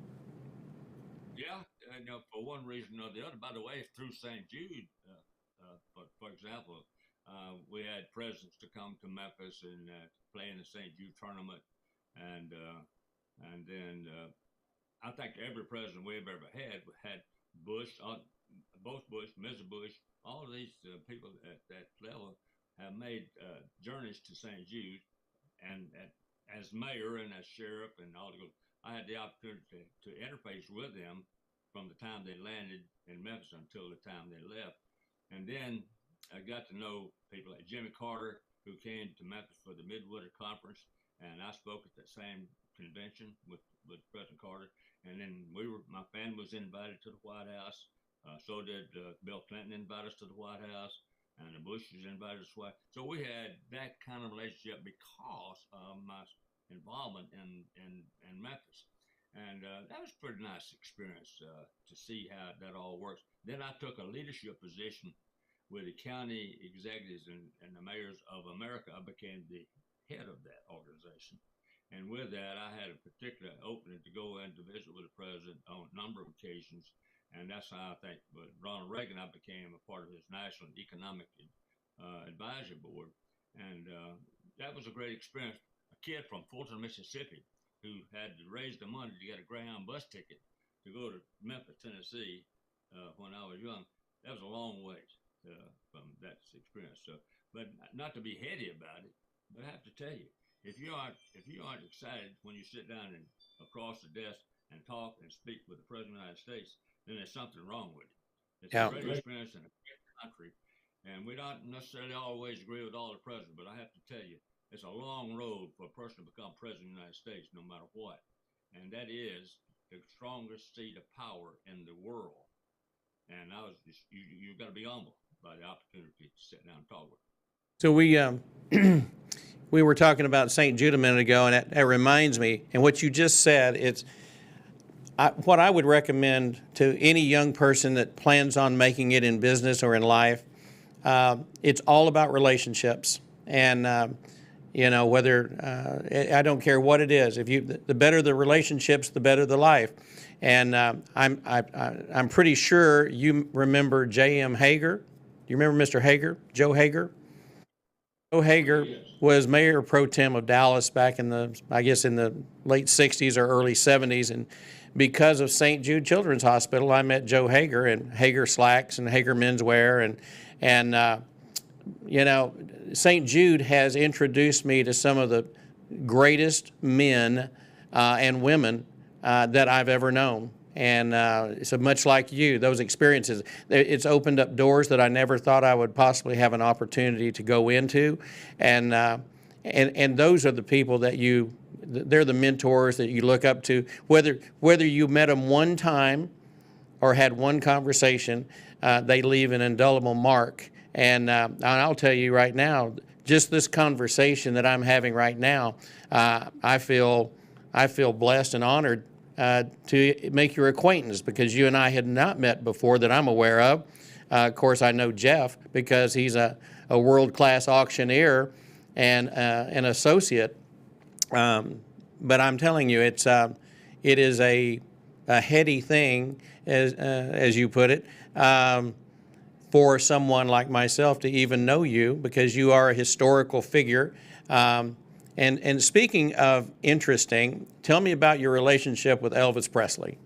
Yeah, you know, for one reason or the other. By the way, through St. Jude, for example, we had presidents to come to Memphis and play in the St. Jude tournament, and then I think every president we've ever had Bush, both Bush, Mrs. Bush, all of these people at that level have made journeys to St. Jude, and as mayor and as sheriff and all the, I had the opportunity to interface with them from the time they landed in Memphis until the time they left. And then I got to know people like Jimmy Carter, who came to Memphis for the Midwinter Conference, and I spoke at that same convention with President Carter. And then my family was invited to the White House. So did Bill Clinton invite us to the White House, and the Bushes invited us to the White House. So we had that kind of relationship because of my involvement in Memphis. And that was a pretty nice experience to see how that all works. Then I took a leadership position with the county executives and the mayors of America. I became the head of that organization. And with that, I had a particular opening to go in to visit with the president on a number of occasions. And that's how I think with Ronald Reagan, I became a part of his National Economic Advisory Board. And that was a great experience. A kid from Fulton, Mississippi, who had to raise the money to get a Greyhound bus ticket to go to Memphis, Tennessee, when I was young. That was a long ways from that experience. So, but not to be heady about it, but I have to tell you, if you aren't excited when you sit down and across the desk and talk and speak with the President of the United States, then there's something wrong with it. It's a Yeah. great experience in a great country, and we don't necessarily always agree with all the presidents, but I have to tell you, it's a long road for a person to become president of the United States, no matter what. And that is the strongest seat of power in the world. And I was just, you got to be humble by the opportunity to sit down and talk with them. So we were talking about St. Jude a minute ago, and that reminds me, and what you just said, what I would recommend to any young person that plans on making it in business or in life, it's all about relationships. And, whether, I don't care what it is, the better the relationships, the better the life. And I'm pretty sure you remember J.M. Hager. You remember Mr. Hager, Joe Hager? Joe Hager was mayor pro tem of Dallas back in the late 60s or early 70s. And because of St. Jude Children's Hospital, I met Joe Hager and Hager Slacks and Hager Menswear. And St. Jude has introduced me to some of the greatest men and women that I've ever known. And so much like you, those experiences, it's opened up doors that I never thought I would possibly have an opportunity to go into. And those are the people that they're the mentors that you look up to, whether you met them one time or had one conversation, they leave an indelible mark. And I'll tell you right now, just this conversation that I'm having right now, I feel blessed and honored to make your acquaintance, because you and I had not met before that I'm aware of. Of course, I know Jeff because he's a world-class auctioneer and an associate. But I'm telling you, it is a heady thing, as you put it, for someone like myself to even know you, because you are a historical figure. And speaking of interesting, tell me about your relationship with Elvis Presley.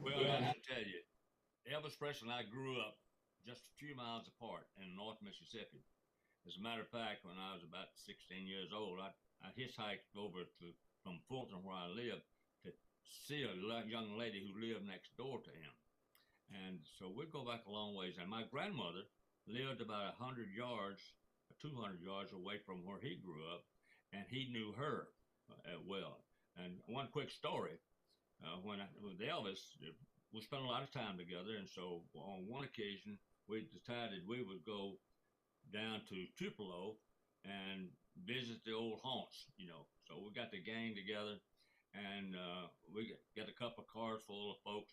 Well, I have to tell you, Elvis Presley and I grew up just a few miles apart in North Mississippi. As a matter of fact, when I was about 16 years old, I hitchhiked over from Fulton, where I lived, to see a young lady who lived next door to him. And so we go back a long ways. And my grandmother lived about 100 yards, 200 yards away from where he grew up, and he knew her well. And one quick story, with Elvis, we spent a lot of time together, and so on one occasion, we decided we would go down to Tupelo and visit the old haunts, So we got the gang together, and we got a couple of cars full of folks,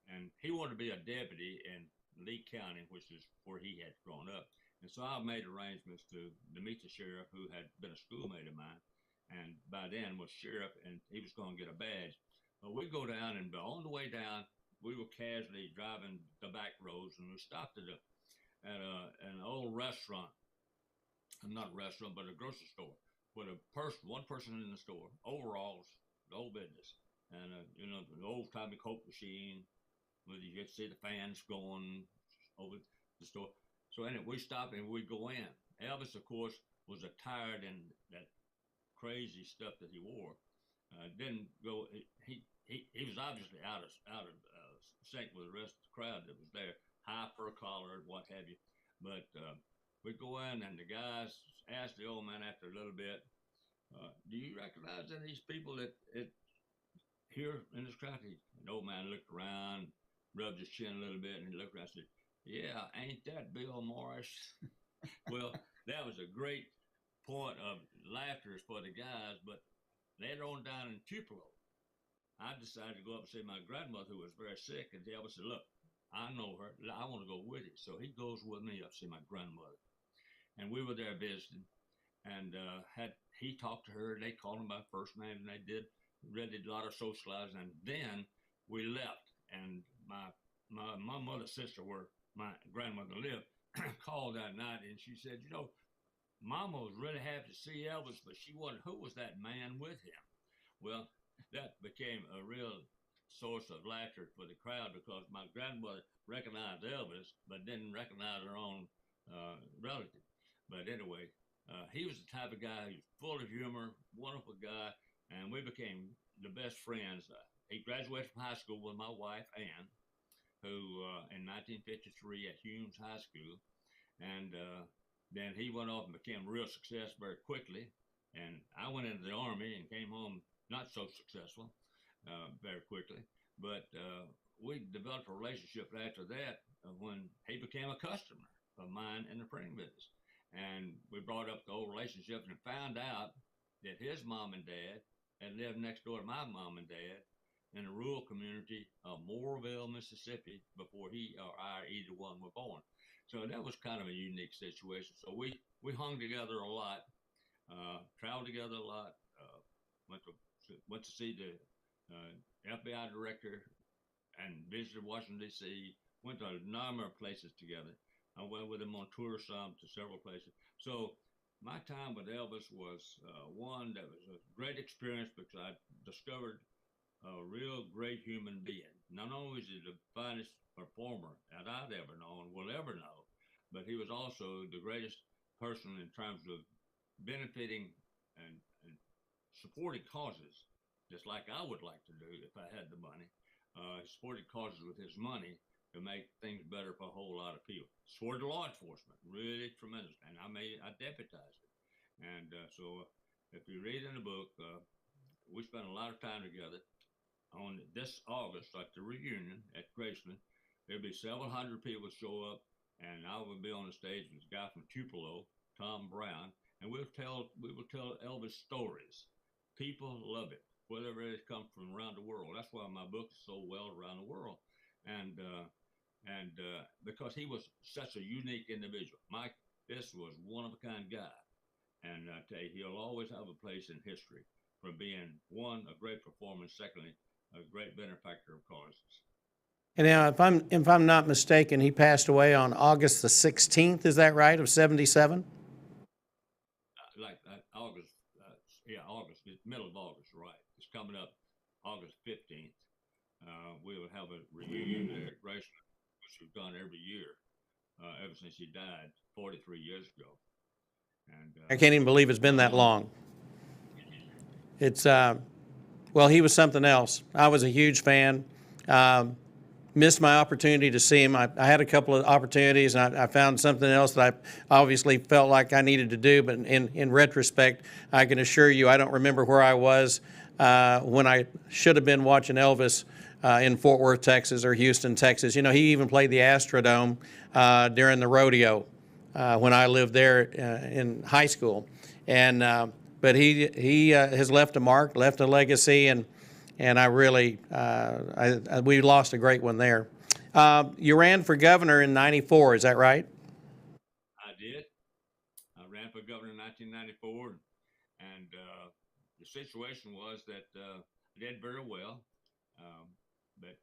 and he wanted to be a deputy in Lee County, which is where he had grown up. And so I made arrangements to meet the sheriff, who had been a schoolmate of mine, and by then was sheriff, and he was going to get a badge. But we go down, and on the way down, we were casually driving the back roads, and we stopped at an old restaurant, not a restaurant, but a grocery store, with one person in the store, overalls, the old business, and the old-timey Coke machine, where you get to see the fans going over the store. So anyway, we stopped and we go in. Elvis, of course, was attired in that crazy stuff that he wore. Didn't go. He was obviously out of sync with the rest of the crowd that was there. High fur collar, what have you. But we go in, and the guys asked the old man after a little bit, "Do you recognize any of these people that here in this crowd?" The old man looked around, rubbed his chin a little bit, and he looked around and said, "Yeah, ain't that Bill Morris?" Well, that was a great point of laughter for the guys, but later on down in Tupelo, I decided to go up and see my grandmother, who was very sick, and Elvis said, "Look, I know her. I want to go with you." So he goes with me up to see my grandmother. And we were there visiting, and he talked to her, and they called him by first name, and they did a lot of socializing. And then we left, and my mother's sister, where my grandmother lived, called that night, and she said, Mama was really happy to see Elvis, but she wondered who was that man with him. Well, that became a real source of laughter for the crowd, because my grandmother recognized Elvis, but didn't recognize her own relative. But anyway, he was the type of guy who's full of humor, wonderful guy, and we became the best friends. He graduated from high school with my wife, Ann, who in 1953 at Humes High School. And then he went off and became a real success very quickly. And I went into the Army and came home not so successful very quickly. But we developed a relationship after that when he became a customer of mine in the printing business. And we brought up the old relationship and found out that his mom and dad had lived next door to my mom and dad in a rural community of Moorville, Mississippi, before he or I, either one, were born. So that was kind of a unique situation. So we hung together a lot, traveled together a lot, went to see the FBI director and visited Washington, D.C., went to a number of places together. I went with him on tour some to several places. So my time with Elvis was one that was a great experience because I discovered a real great human being. Not only is he the finest performer that I'd ever known, will ever know, but he was also the greatest person in terms of benefiting and supporting causes, just like I would like to do if I had the money. Supported causes with his money to make things better for a whole lot of people. Supported law enforcement, really tremendous. And I deputized it. And so if you read in the book, we spent a lot of time together. On this August, like the reunion at Graceland, there'll be several hundred people show up, and I will be on the stage with a guy from Tupelo, Tom Brown, and we will tell Elvis stories. People love it, whether it comes from around the world. That's why my book is so well around the world, and because he was such a unique individual. Mike, this was one of a kind guy, and I tell you, he'll always have a place in history for being one, a great performer, and secondly, a great benefactor of causes. And now, if I'm not mistaken, he passed away on August the 16th. Is that right? Of 77? August, August, middle of August, right? It's coming up August 15th. We will have a reunion there at Graceland, which we've done every year ever since he died 43 years ago. And I can't even believe it's been that long. It's well, he was something else. I was a huge fan. Missed my opportunity to see him. I had a couple of opportunities, and I found something else that I obviously felt like I needed to do. But in retrospect, I can assure you I don't remember where I was when I should have been watching Elvis in Fort Worth, Texas, or Houston, Texas. You know, he even played the Astrodome during the rodeo when I lived there in high school. And but he has left a mark, left a legacy, and I really we lost a great one there. You ran for governor in '94, is that right? I did. I ran for governor in 1994, and the situation was that I did very well, but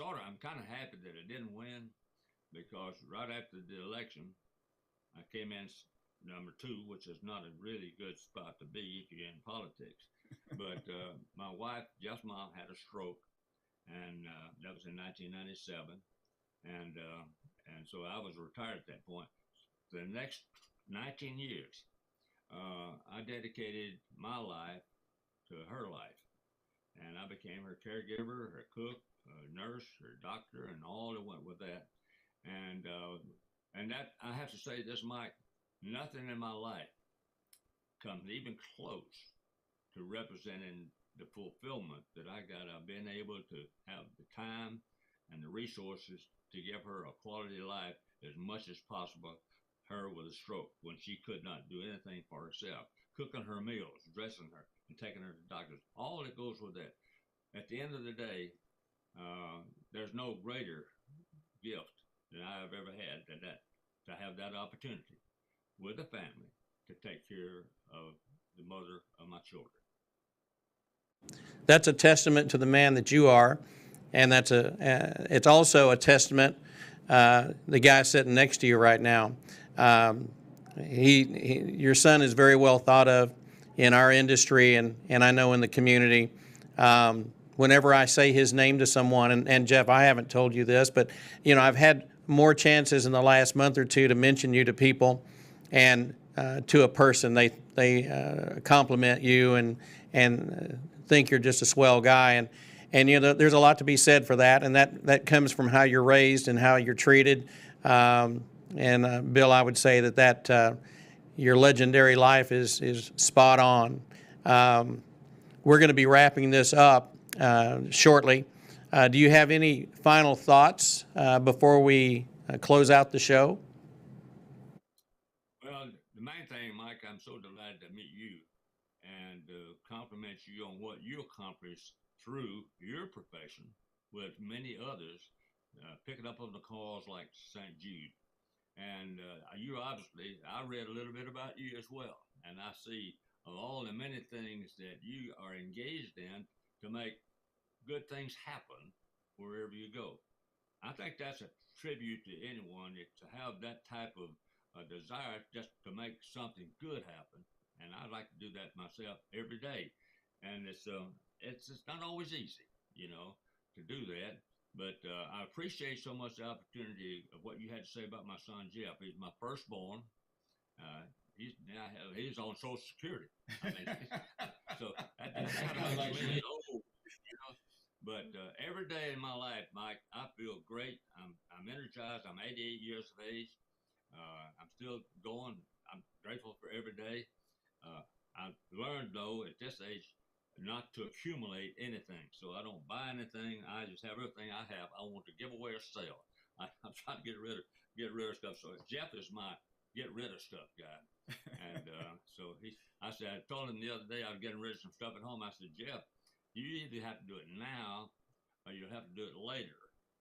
I'm kind of happy that I didn't win, because right after the election, I came in number 2, which is not a really good spot to be if you're in politics. But my wife, Jeff's mom, had a stroke, and that was in 1997, and so I was retired at that point. The next 19 years, I dedicated my life to her life, and I became her caregiver, her cook, her nurse, her doctor, and all that went with that. And that, I have to say this, Mike, nothing in my life comes even close to representing the fulfillment that I got of being able to have the time and the resources to give her a quality life as much as possible, her with a stroke, when she could not do anything for herself, cooking her meals, dressing her, and taking her to doctors, all that goes with that. At the end of the day, there's no greater gift than I've ever had than that, to have that opportunity with a family to take care of the mother of my children. That's a testament to the man that you are, and it's also a testament, the guy sitting next to you right now. Your son is very well thought of in our industry, and I know in the community. Whenever I say his name to someone, and Jeff, I haven't told you this, but you know, I've had more chances in the last month or two to mention you to people, and to a person. They compliment you and think you're just a swell guy, and you know, there's a lot to be said for that, and that comes from how you're raised and how you're treated. Bill, I would say that your legendary life is spot on. We're going to be wrapping this up shortly. Do you have any final thoughts before we close out the show? Well, the main thing, Mike, I'm so delighted to meet you and compliment you on what you accomplished through your profession with many others, picking up on the cause like St. Jude. And you obviously, I read a little bit about you as well. And I see of all the many things that you are engaged in to make good things happen wherever you go. I think that's a tribute to anyone to have that type of desire just to make something good happen. And I like to do that myself every day. And it's not always easy, you know, to do that. But I appreciate so much the opportunity of what you had to say about my son, Jeff. He's my firstborn. He's on Social Security. I mean, so that kind of makes me old, you know. But every day in my life, Mike, I feel great. I'm energized. I'm 88 years of age. I'm still going. I'm grateful for every day. I've learned, though, at this age, not to accumulate anything. So I don't buy anything. I just have everything I have. I want to give away or sell. I'm trying to get rid of stuff. So Jeff is my get rid of stuff guy. And I told him the other day I was getting rid of some stuff at home. I said, Jeff, you either have to do it now or you'll have to do it later.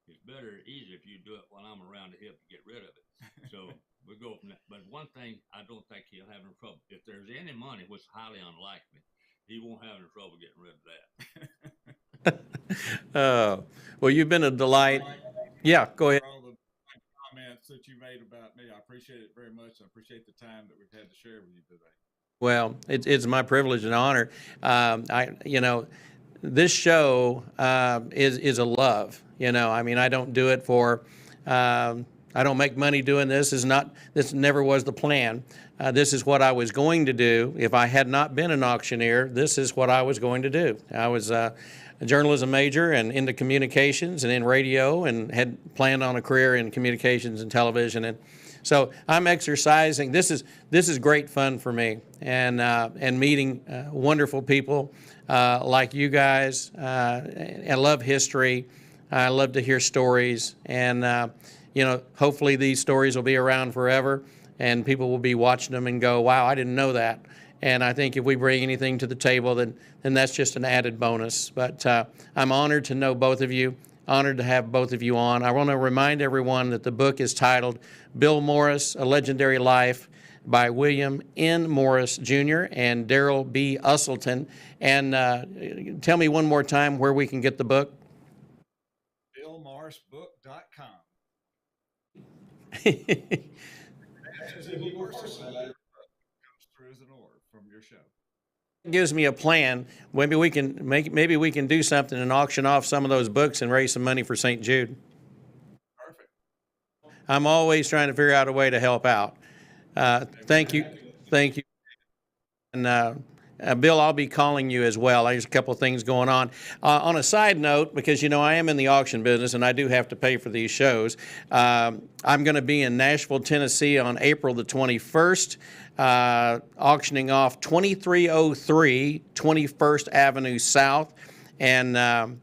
It's easier if you do it while I'm around to help you get rid of it. So we go from that. But one thing I don't think he'll have any trouble. If there's any money, which is highly unlikely, he won't have any trouble getting rid of that. Well, you've been a delight. Yeah, go ahead. For all the comments that you made about me, I appreciate it very much. I appreciate the time that we've had to share with you today. Well, it's my privilege and honor. This show is a love. You know, I mean, I don't do it for. I don't make money doing this. This never was the plan. This is what I was going to do. If I had not been an auctioneer, this is what I was going to do. I was a journalism major and into communications and in radio, and had planned on a career in communications and television. And so I'm exercising. This is great fun for me, and meeting wonderful people like you guys. I love history. I love to hear stories, and hopefully these stories will be around forever, and people will be watching them and go, wow, I didn't know that. And I think if we bring anything to the table, then that's just an added bonus. But I'm honored to know both of you, honored to have both of you on. I want to remind everyone that the book is titled Bill Morris, A Legendary Life by William N. Morris, Jr. and Darrell B. Usselton. And tell me one more time where we can get the book. BillMorrisBook.com. Comes through as an order from your show. Gives me a plan. Maybe we can do something and auction off some of those books and raise some money for St. Jude. Perfect. I'm always trying to figure out a way to help out. Thank you. And Bill, I'll be calling you as well. There's a couple of things going on. On a side note, because I am in the auction business and I do have to pay for these shows, I'm going to be in Nashville, Tennessee on April the 21st, auctioning off 2303 21st Avenue South. And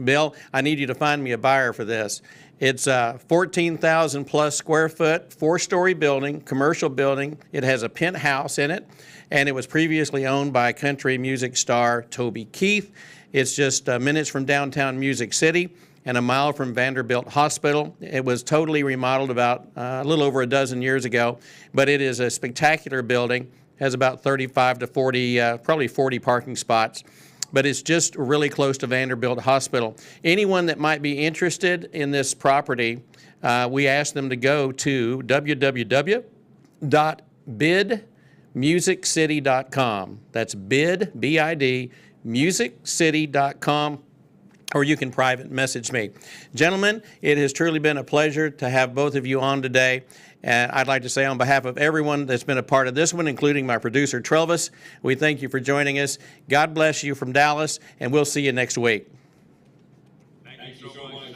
Bill, I need you to find me a buyer for this. It's a 14,000 plus square foot, 4-story building, commercial building. It has a penthouse in it, and it was previously owned by country music star Toby Keith. It's just minutes from downtown Music City and a mile from Vanderbilt Hospital. It was totally remodeled about a little over a dozen years ago, but it is a spectacular building, has about 35 to 40, probably 40 parking spots. But it's just really close to Vanderbilt Hospital. Anyone that might be interested in this property, we ask them to go to www.bidmusiccity.com. That's bid, B-I-D, musiccity.com. or you can private message me. Gentlemen, it has truly been a pleasure to have both of you on today. And I'd like to say on behalf of everyone that's been a part of this one, including my producer, Trelvis, we thank you for joining us. God bless you from Dallas, and we'll see you next week. Thank you so much.